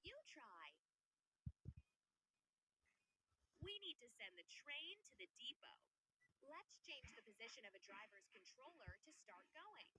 you try? We need to send the train to the depot. Let's change the position of a driver's controller to start going.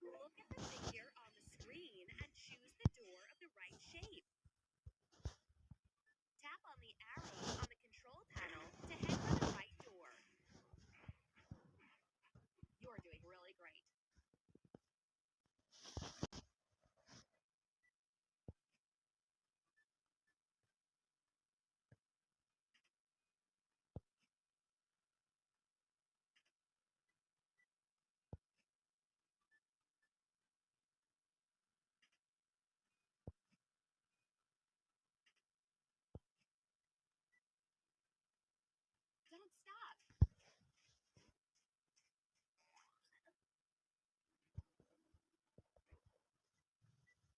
Look at the figure on the screen and choose the door of the right shape. Tap on the arrow on the control panel to head for the right door. You're doing really great. Don't stop.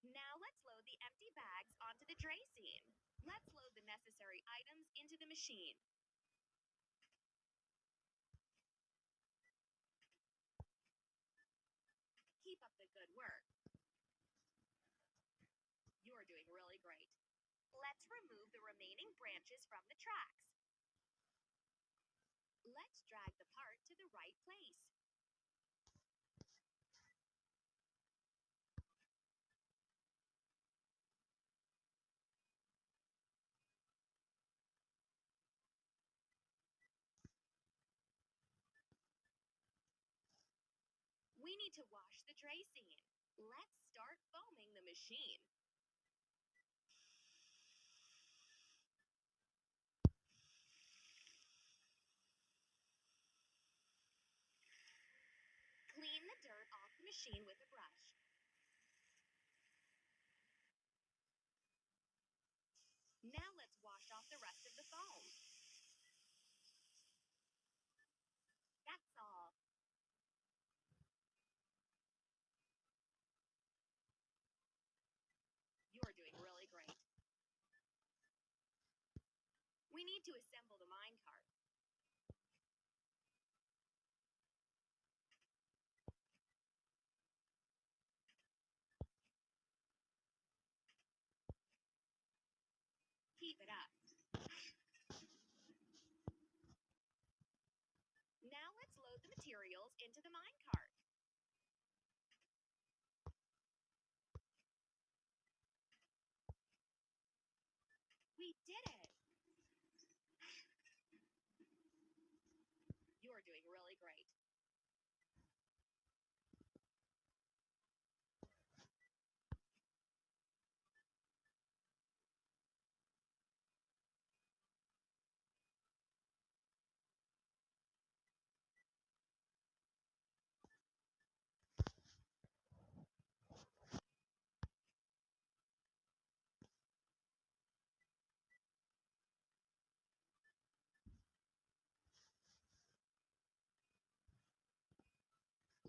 Now let's load the empty bags onto the tray scene. Let's load the necessary items into the machine. Keep up the good work. You're doing really great. Let's remove the remaining branches from the tracks. Let's drag the part to the right place. We need to wash the tray scene. Let's start foaming the machine. Clean the dirt off the machine with a brush. Now let's wash off the rest of the foam. That's all. You're doing really great. We need to assemble the minecart. Keep it up. Now let's load the materials into the minecart. We did it! You're doing really great.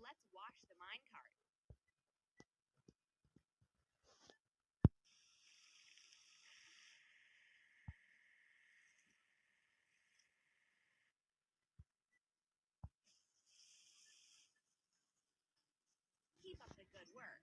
Let's wash the minecart. Keep up the good work.